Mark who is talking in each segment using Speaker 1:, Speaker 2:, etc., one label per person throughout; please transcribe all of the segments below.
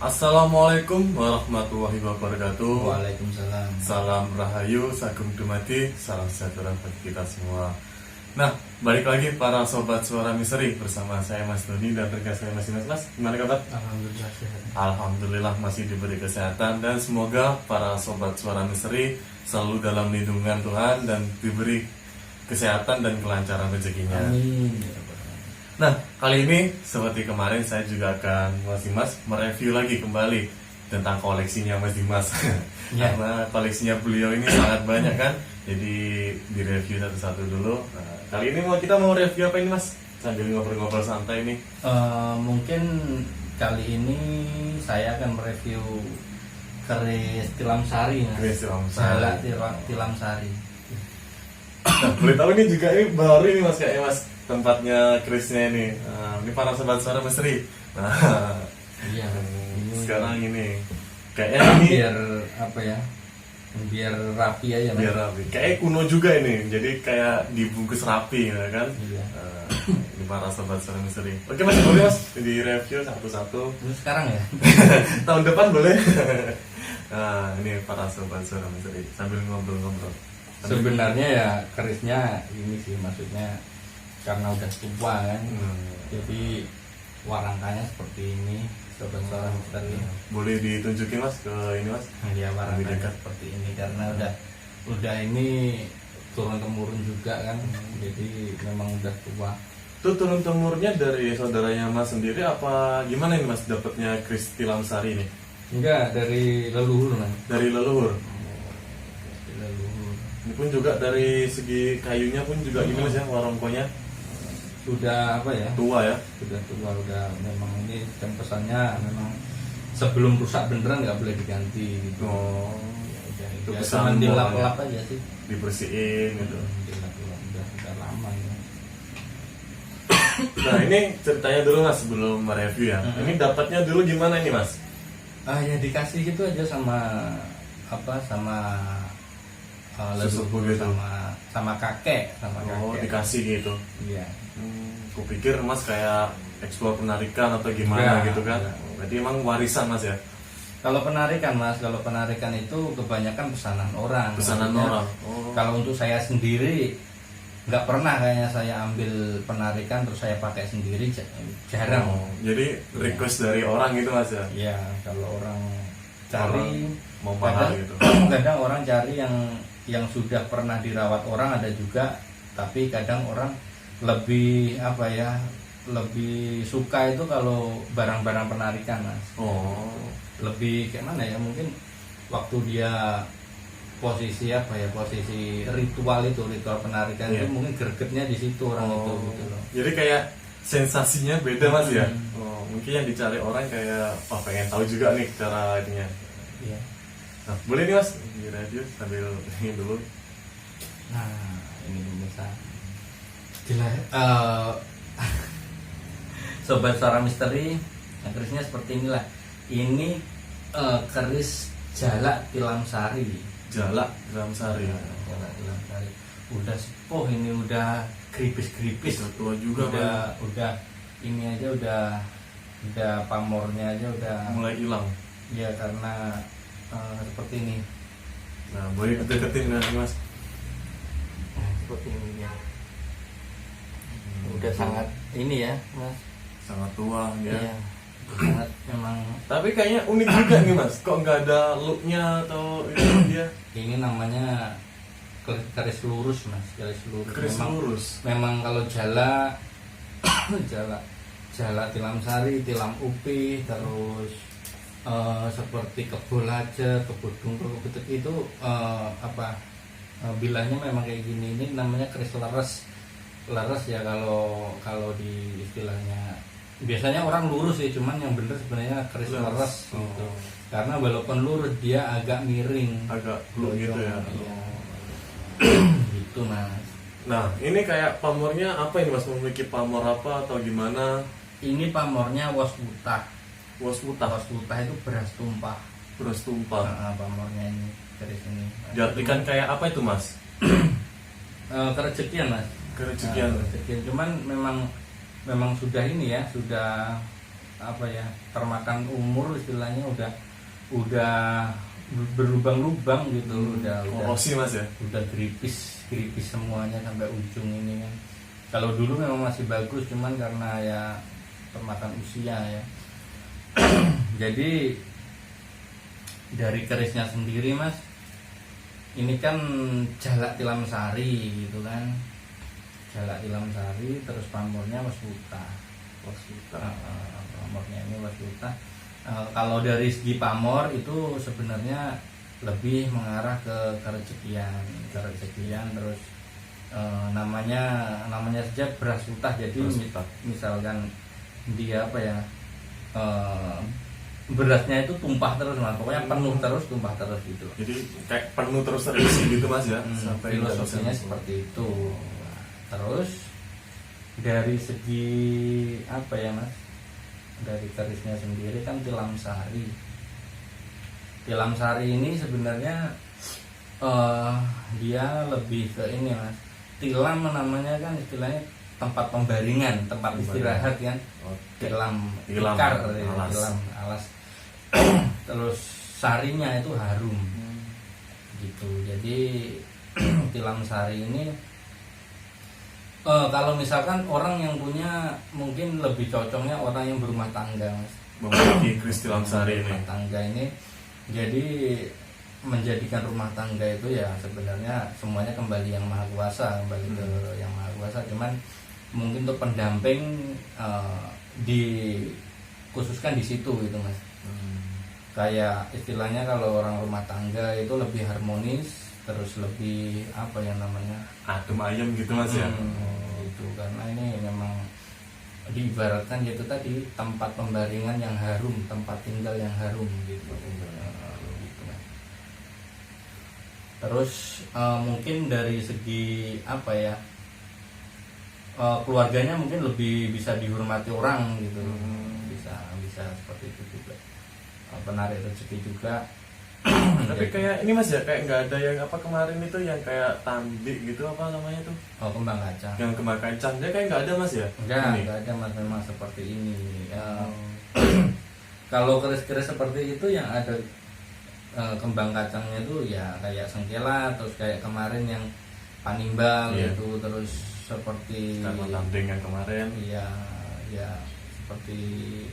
Speaker 1: Assalamualaikum warahmatullahi wabarakatuh.
Speaker 2: Waalaikumsalam.
Speaker 1: Salam rahayu, sagung dumadi, salam sejahtera bagi kita semua. Nah, balik lagi para sobat suara misteri bersama saya Mas Doni dan rekan saya Mas Dimas. Mas, gimana kabar?
Speaker 2: Alhamdulillah sehat.
Speaker 1: Alhamdulillah masih diberi kesehatan dan semoga para sobat suara misteri selalu dalam lindungan Tuhan dan diberi kesehatan dan kelancaran rezekinya.
Speaker 2: Amin.
Speaker 1: Nah, kali ini seperti kemarin saya juga akan Mas Dimas mereview lagi kembali tentang koleksinya Mas Dimas.
Speaker 2: Ya.
Speaker 1: Karena koleksinya beliau ini sangat banyak kan. Jadi direview satu-satu dulu. Nah, kali ini kita mau review apa ini Mas? Sambil ngobrol-ngobrol santai nih.
Speaker 2: Mungkin kali ini saya akan mereview keris tilam sari.
Speaker 1: Keris tilam sari.
Speaker 2: Tilam sari.
Speaker 1: Nah, boleh tahu ini juga ini baru ini Mas kayaknya Mas tempatnya kerisnya ini. Nah, ini para sobat suara misteri. Nah,
Speaker 2: Iya.
Speaker 1: sekarang ini kayaknya ini
Speaker 2: Biar apa ya? Biar rapi aja. Mas.
Speaker 1: biar rapi. Kayak kuno juga ini. Jadi kayak dibungkus rapi ya kan.
Speaker 2: Iya.
Speaker 1: Ini para sobat suara misteri. Oke Mas, boleh Mas di review satu-satu.
Speaker 2: Ini sekarang ya.
Speaker 1: Tahun depan boleh. Nah, ini para sobat suara misteri sambil ngobrol-ngobrol.
Speaker 2: Sebenarnya ya kerisnya ini sih, maksudnya karena udah tua kan. Jadi warangkanya seperti ini, sobat suara misteri.
Speaker 1: Boleh ditunjukin Mas ke ini Mas.
Speaker 2: Ya
Speaker 1: Lebih
Speaker 2: warangnya
Speaker 1: dekat.
Speaker 2: seperti ini karena udah ini turun temurun juga kan. Jadi memang udah tua.
Speaker 1: Itu turun temurunnya dari saudaranya Mas sendiri apa gimana ini Mas dapatnya keris tilam sari ini?
Speaker 2: Enggak, dari leluhur Mas.
Speaker 1: Dari leluhur.
Speaker 2: Dari leluhur.
Speaker 1: Ini pun juga dari segi kayunya pun juga ini Mas ya, warongkonya
Speaker 2: Sudah apa ya?
Speaker 1: tua ya.
Speaker 2: Sudah tua, udah memang ini, dan pesannya memang sebelum rusak beneran nggak boleh diganti gitu.
Speaker 1: Oh,
Speaker 2: Ya udah,
Speaker 1: itu
Speaker 2: ya,
Speaker 1: pesan
Speaker 2: cuman
Speaker 1: moral
Speaker 2: dilap-lap aja sih.
Speaker 1: dibersihin gitu.
Speaker 2: Dilap-lap udah lama ya.
Speaker 1: Nah ini ceritanya dulu Mas sebelum mereview ya. Ini dapatnya dulu gimana ini Mas?
Speaker 2: Ya dikasih gitu aja sama
Speaker 1: Sesepuh
Speaker 2: leluhur,
Speaker 1: gitu.
Speaker 2: sama kakek,
Speaker 1: Oh
Speaker 2: kakek.
Speaker 1: dikasih gitu.
Speaker 2: Iya.
Speaker 1: Kupikir Mas kayak eksplor penarikan atau gimana
Speaker 2: Enggak,
Speaker 1: gitu kan.
Speaker 2: enggak.
Speaker 1: Berarti emang warisan Mas ya.
Speaker 2: Kalau penarikan Mas, kalau penarikan itu kebanyakan pesanan orang.
Speaker 1: Pesanan
Speaker 2: Maksudnya,
Speaker 1: orang. Oh.
Speaker 2: Kalau untuk saya sendiri nggak pernah kayaknya saya ambil penarikan terus saya pakai sendiri, jarang.
Speaker 1: Oh, jadi request dari orang gitu Mas ya.
Speaker 2: Iya, kalau orang cari
Speaker 1: Mau mahal
Speaker 2: kadang,
Speaker 1: gitu.
Speaker 2: kadang orang cari yang sudah pernah dirawat orang ada juga, tapi kadang orang lebih lebih suka itu kalau barang-barang penarikan Mas.
Speaker 1: Oh.
Speaker 2: Lebih kayak mana ya, mungkin waktu dia posisi ritual penarikan
Speaker 1: Iya.
Speaker 2: itu mungkin gregetnya di situ orang itu gitu loh.
Speaker 1: Jadi kayak sensasinya beda Mas ya.
Speaker 2: Hmm.
Speaker 1: Oh, mungkin yang dicari orang kayak pengen tahu juga nih cara ininya.
Speaker 2: Iya.
Speaker 1: Nah, boleh nih Mas di review sambil ini dulu.
Speaker 2: Nah, ini bisa gila. Sobat suara misteri, kerisnya seperti inilah. Ini keris jalak tilam sari.
Speaker 1: Jalak tilam sari.
Speaker 2: Jalak tilam sari. Udah sepuh ini, udah gripis-gripis.
Speaker 1: Udah tua juga
Speaker 2: Udah ini aja udah pamornya aja udah
Speaker 1: mulai hilang.
Speaker 2: ya karena seperti ini.
Speaker 1: Nah, boleh deketin nih Mas.
Speaker 2: Nah, seperti ini ya. Udah sangat ini ya, Mas.
Speaker 1: Sangat tua ya.
Speaker 2: Iya. Sangat memang.
Speaker 1: Tapi kayaknya unik juga nih Mas. Kok nggak ada looknya atau itu dia?
Speaker 2: Ini namanya keris lurus Mas, keris lurus.
Speaker 1: Keris lurus.
Speaker 2: Memang kalau jala jala tilam sari, tilam upi, terus seperti kebul aja, kebul dungkul, kebetek itu bilahnya memang kayak gini. Ini namanya keris leres. Leres ya kalau di istilahnya. Biasanya orang lurus ya, cuman yang bener sebenarnya keris leres gitu. Karena walaupun lurus dia agak miring.
Speaker 1: Agak blue gitu ya.
Speaker 2: Iya. Gitu Mas.
Speaker 1: Nah, ini kayak pamornya apa ini Mas? Memiliki pamor apa atau gimana?
Speaker 2: Ini pamornya waswutah.
Speaker 1: Waswutah.
Speaker 2: Waswutah itu beras tumpah.
Speaker 1: Beras tumpah.
Speaker 2: Pamornya ini keris ini.
Speaker 1: Diartikan kayak apa itu Mas?
Speaker 2: Kerejekian Mas.
Speaker 1: Kerejekian.
Speaker 2: Kerejekian. Cuman memang sudah ini ya, sudah apa ya, termakan umur istilahnya, udah berlubang-lubang gitu, udah
Speaker 1: korosi mas ya.
Speaker 2: udah gripis semuanya sampai ujung ini kan. Kalau dulu memang masih bagus, cuman karena ya termakan usia ya. Jadi dari kerisnya sendiri mas, ini kan jalak tilam sari gitu kan, jalak tilam sari, terus pamornya wasputa. Pamornya ini wasputa. Kalau dari segi pamor itu sebenarnya lebih mengarah ke kerejekian, terus namanya saja beras utah. Jadi misalkan dia apa ya, berasnya itu tumpah terus mas, pokoknya penuh terus, tumpah terus gitu.
Speaker 1: Jadi kayak penuh terus terisi gitu mas ya. Sampai
Speaker 2: Filosofinya seperti itu. Terus dari segi apa ya mas, dari kerisnya sendiri kan tilam sari. Tilam sari ini sebenarnya dia lebih ke ini mas. Tilam namanya kan istilahnya tempat pembaringan, tempat istirahat kan. Tilam, tikar, tilam, alas. Terus sarinya itu harum, gitu. Jadi tilam sari ini kalau misalkan orang yang punya, mungkin lebih cocoknya orang yang berumah tangga mas,
Speaker 1: memiliki keris tilam sari ini.
Speaker 2: Rumah tangga ini, jadi menjadikan rumah tangga itu ya sebenarnya semuanya kembali yang maha kuasa, kembali ke yang maha kuasa. Cuman mungkin untuk pendamping dikhususkan di situ gitu mas. Kayak istilahnya kalau orang rumah tangga itu lebih harmonis, terus lebih apa ya namanya,
Speaker 1: adem ayem gitu mas ya.
Speaker 2: Itu karena ini memang diibaratkan gitu tadi, tempat pembaringan yang harum, tempat tinggal yang harum gitu. Gitu mas. Terus mungkin dari segi apa ya, keluarganya mungkin lebih bisa dihormati orang gitu. Bisa seperti itu juga, penarik rezeki juga.
Speaker 1: Tapi kayak ini mas ya, kayak nggak ada yang apa kemarin itu yang kayak tambik gitu, apa namanya tuh?
Speaker 2: Oh, kembang kacang.
Speaker 1: Yang kembang kacang, dia kayak nggak ada mas ya?
Speaker 2: Enggak ada mas, memang seperti ini. Kalau keris-keris seperti itu yang ada kembang kacangnya itu ya kayak sengkela, terus kayak kemarin yang panimbal itu, terus seperti
Speaker 1: Karena tambing yang kemarin.
Speaker 2: Iya, ya seperti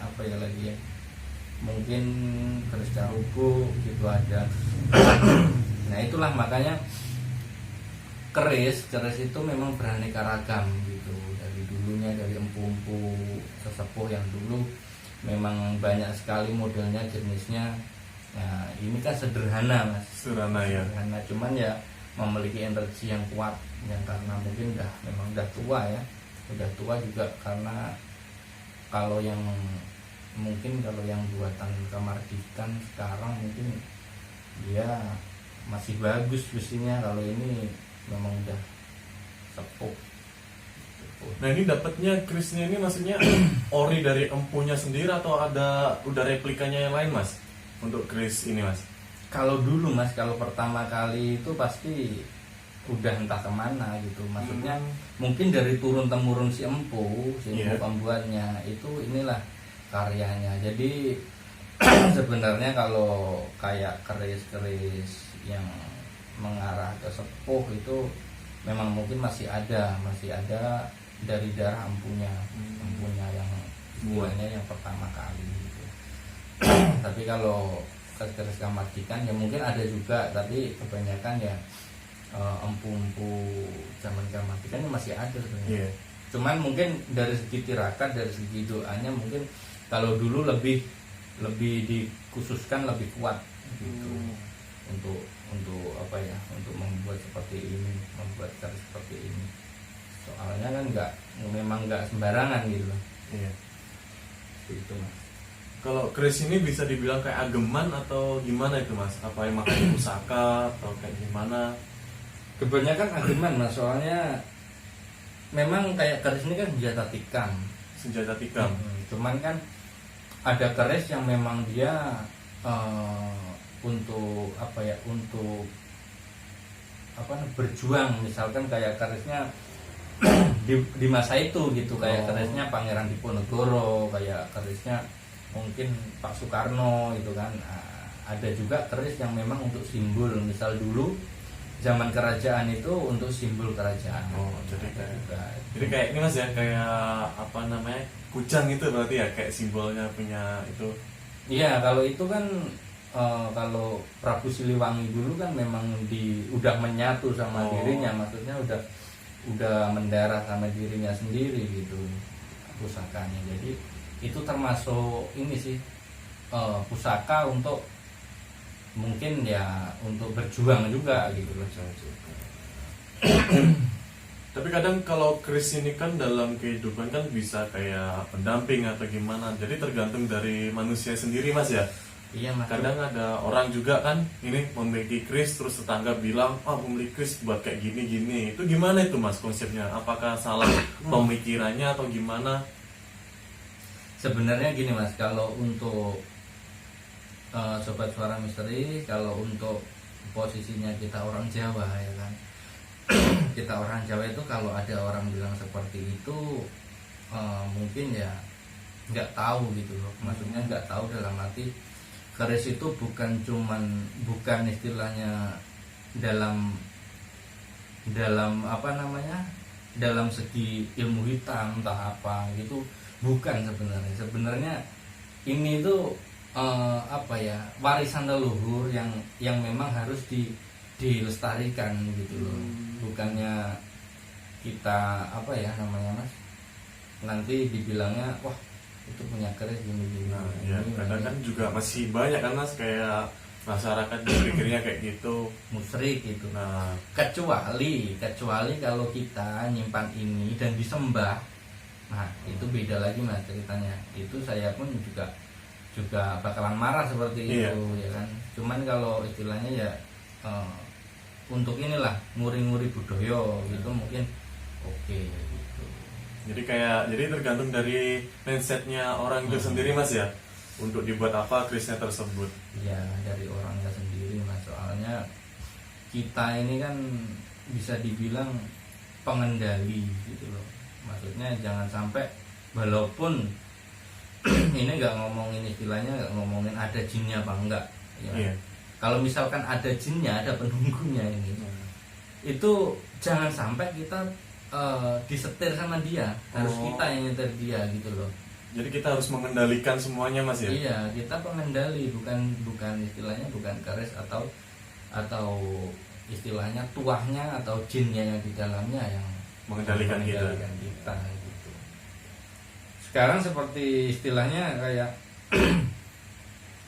Speaker 2: apa ya lagi ya, mungkin keris caruku gitu ada. Nah itulah makanya keris itu memang beraneka ragam gitu. Dari dulunya, dari empu-empu sesepuh yang dulu memang banyak sekali modelnya, jenisnya. Nah ini kan sederhana mas, sederhana, cuman ya memiliki energi yang kuat, yang karena mungkin memang udah tua ya, udah tua juga. Karena kalau yang buatan Kamardikan sekarang mungkin dia masih bagus besinya, kalau ini memang udah sepuh.
Speaker 1: Nah ini dapatnya kerisnya ini maksudnya ori dari empunya sendiri atau ada udah replikanya yang lain mas untuk keris ini mas?
Speaker 2: Kalau dulu mas, kalau pertama kali itu pasti udah entah kemana gitu, maksudnya mungkin dari turun temurun si empu pembuatnya itu, inilah karyanya. Jadi sebenarnya kalau kayak keris-keris yang mengarah ke sepuh itu memang mungkin masih ada dari darah empunya yang buahnya yang pertama kali gitu. Tapi kalau keris Kamardikan ya mungkin ada juga, tapi kebanyakan ya empu-empu zaman Kamardikan masih ada sebenarnya. Cuman mungkin dari segi tirakat, dari segi doanya mungkin kalau dulu lebih dikhususkan, lebih kuat gitu. Untuk apa ya, untuk membuat seperti ini, membuat keris seperti ini. Soalnya kan memang nggak sembarangan gitu loh.
Speaker 1: Iya.
Speaker 2: Itu mas.
Speaker 1: Kalau keris ini bisa dibilang kayak ageman atau gimana itu mas? Apa yang makan pusaka atau kayak gimana?
Speaker 2: Kebanyakan ageman mas, soalnya memang kayak keris ini kan senjata tikam. Cuman kan ada keris yang memang dia untuk apa ya, untuk berjuang. Misalkan kayak kerisnya di masa itu gitu, kayak
Speaker 1: Oh.
Speaker 2: kerisnya Pangeran Diponegoro, kayak kerisnya mungkin Pak Soekarno itu kan. Nah, ada juga keris yang memang untuk simbol, misal dulu zaman kerajaan itu untuk simbol kerajaan.
Speaker 1: Oh, jadi
Speaker 2: Ada
Speaker 1: kayak-
Speaker 2: juga.
Speaker 1: Jadi kayak ini mas ya, kayak apa namanya, kujang itu berarti ya, kayak simbolnya punya itu.
Speaker 2: Iya, kalau itu kan kalau Prabu Siliwangi dulu kan memang udah menyatu sama
Speaker 1: Oh.
Speaker 2: dirinya, maksudnya udah mendarah sama dirinya sendiri gitu pusakanya. Jadi itu termasuk ini sih, pusaka untuk mungkin ya untuk berjuang juga gitu loh.
Speaker 1: Tapi kadang kalau keris ini kan dalam kehidupan kan bisa kayak pendamping atau gimana. Jadi tergantung dari manusia sendiri mas ya.
Speaker 2: Iya, Mas.
Speaker 1: Kadang ada orang juga kan ini memiliki keris, terus tetangga bilang, memiliki keris buat kayak gini-gini. Itu gimana itu mas konsepnya? Apakah salah pemikirannya atau gimana?
Speaker 2: Sebenarnya gini Mas, kalau untuk Sobat Suara Misteri, kalau untuk posisinya kita orang Jawa ya kan, kita orang Jawa itu kalau ada orang bilang seperti itu, mungkin ya nggak tahu gitu loh. Maksudnya nggak tahu dalam arti keris itu bukan istilahnya dalam apa namanya, dalam segi ilmu hitam entah apa gitu, bukan. Sebenarnya ini tuh apa ya, warisan leluhur yang memang harus dilestarikan gitu loh. Bukannya kita apa ya namanya Mas, nanti dibilangnya wah itu punya keris gini-gini.
Speaker 1: Nah, ya kadang kan juga masih banyak kan mas, kayak masyarakat berpikirnya kayak gitu.
Speaker 2: musyrik gitu.
Speaker 1: Nah,
Speaker 2: Kecuali kalau kita nyimpan ini dan disembah, nah itu beda lagi Mas ceritanya. Itu saya pun juga bakalan marah seperti
Speaker 1: Iya.
Speaker 2: itu ya kan. Cuman kalau istilahnya ya untuk inilah nguri-nguri budaya gitu mungkin oke gitu.
Speaker 1: jadi tergantung dari mindsetnya orang itu sendiri mas ya, untuk dibuat apa kerisnya tersebut.
Speaker 2: Ya dari orangnya sendiri Mas, soalnya kita ini kan bisa dibilang pengendali gitu loh. Maksudnya jangan sampai, walaupun ini nggak ngomongin istilahnya, nggak ngomongin ada jinnya apa enggak ya.
Speaker 1: Iya.
Speaker 2: Kalau misalkan ada jinnya, ada penunggunya ini, itu jangan sampai kita disetir sama dia, harus
Speaker 1: Oh.
Speaker 2: kita yang nyetir dia gitu loh.
Speaker 1: Jadi kita harus mengendalikan semuanya mas ya.
Speaker 2: Iya, kita pengendali, bukan istilahnya bukan keris atau istilahnya tuahnya atau jinnya yang di dalamnya yang
Speaker 1: Mengendalikan kita.
Speaker 2: kita gitu. Sekarang seperti istilahnya kayak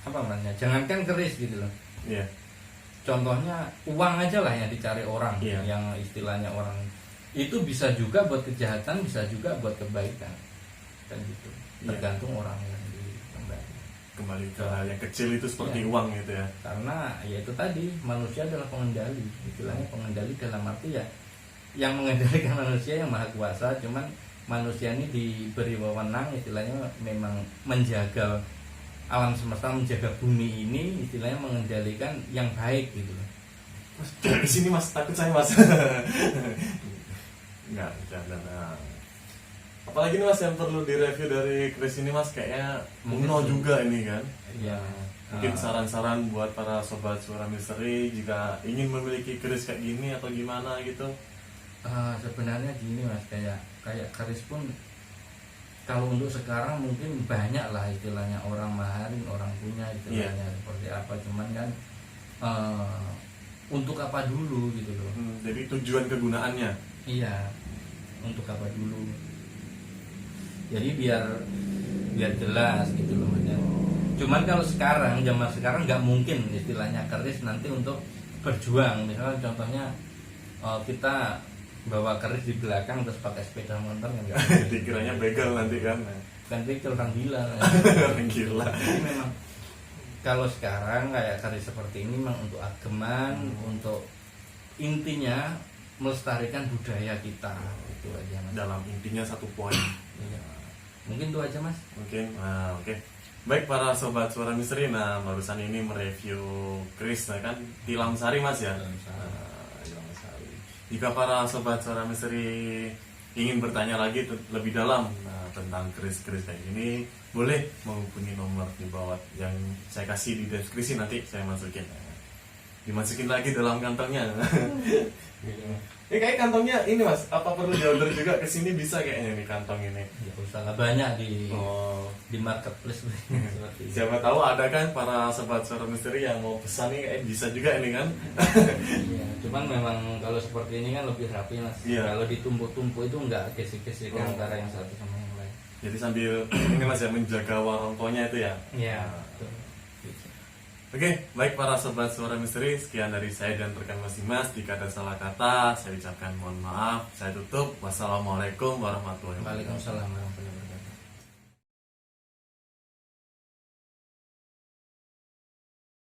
Speaker 2: apa namanya? Jangankan keris gitu loh.
Speaker 1: Iya.
Speaker 2: Contohnya uang aja lah yang dicari orang,
Speaker 1: Iya.
Speaker 2: yang istilahnya orang itu bisa juga buat kejahatan, bisa juga buat kebaikan, kan gitu.
Speaker 1: Iya.
Speaker 2: Tergantung orang yang dikembali.
Speaker 1: Kembali ke hal yang kecil itu seperti
Speaker 2: Iya.
Speaker 1: uang gitu ya.
Speaker 2: Karena ya itu tadi, manusia adalah pengendali, istilahnya pengendali dalam arti ya yang mengendalikan manusia yang maha kuasa. Cuman manusia ini diberi wewenang istilahnya memang menjaga alam semesta, menjaga bumi ini, istilahnya mengendalikan yang baik gitu.
Speaker 1: Mas, jangan di sini mas, takut saya mas. Enggak, jangan. Nah. Apalagi nih mas yang perlu direview dari keris ini mas, kayaknya
Speaker 2: Mungkin
Speaker 1: kuno
Speaker 2: sih.
Speaker 1: juga ini kan.
Speaker 2: Iya.
Speaker 1: Mungkin saran-saran buat para sobat suara misteri jika ingin memiliki keris kayak gini atau gimana gitu.
Speaker 2: Sebenarnya gini mas, kayak keris pun kalau untuk sekarang mungkin banyak lah istilahnya orang maharin, orang punya istilahnya seperti apa. Cuman kan untuk apa dulu gitu loh.
Speaker 1: Jadi tujuan kegunaannya.
Speaker 2: Iya, untuk apa dulu. Jadi biar jelas gitu loh Mas. Cuman kalau sekarang, zaman sekarang nggak mungkin istilahnya keris nanti untuk berjuang. Misalnya contohnya kita bawa keris di belakang terus pakai sepeda motor kan nggak mungkin.
Speaker 1: Dikiranya begal nanti kan.
Speaker 2: Kan pikir orang gila.
Speaker 1: Orang gila.
Speaker 2: Jadi memang kalau sekarang kayak keris seperti ini memang untuk ageman, untuk intinya melestarikan budaya kita. Itu aja Mas.
Speaker 1: Dalam intinya satu poin.
Speaker 2: Iya. Mungkin itu aja Mas.
Speaker 1: Mungkin, oke. Baik para sobat suara misteri, nah barusan ini mereview keris, nah kan Tilam Sari mas ya.
Speaker 2: Tilam Sari.
Speaker 1: Tilam Sari. Jika para sobat suara misteri ingin bertanya lagi lebih dalam tentang keris-keris kayak gini, boleh menghubungi nomor di bawah yang saya kasih di deskripsi, nanti saya masukin. Dimasukin lagi dalam kantongnya. Ini kayak kantongnya ini mas, apa perlu diorder juga ke sini bisa kayaknya nih kantong ini.
Speaker 2: Ya usah lah, banyak di
Speaker 1: Oh,
Speaker 2: di marketplace seperti itu.
Speaker 1: siapa tahu ada kan para sobat suara misteri yang mau pesan nih, kayak bisa juga ini kan.
Speaker 2: Iya, cuman memang kalau seperti ini kan lebih rapi mas.
Speaker 1: Iya.
Speaker 2: Kalau ditumpuk-tumpuk itu enggak gesek-gesek
Speaker 1: Oh.
Speaker 2: antara yang satu sama yang lain.
Speaker 1: Jadi sambil ini mas ya, menjaga warongkonya itu ya.
Speaker 2: Iya.
Speaker 1: Nah.
Speaker 2: Betul. Gitu.
Speaker 1: Oke, baik para sobat suara misteri, sekian dari saya dan rekan Mas. Jika ada salah kata, saya ucapkan mohon maaf. Saya tutup. Wassalamualaikum warahmatullahi wabarakatuh.
Speaker 2: Waalaikumsalam warahmatullahi wabarakatuh.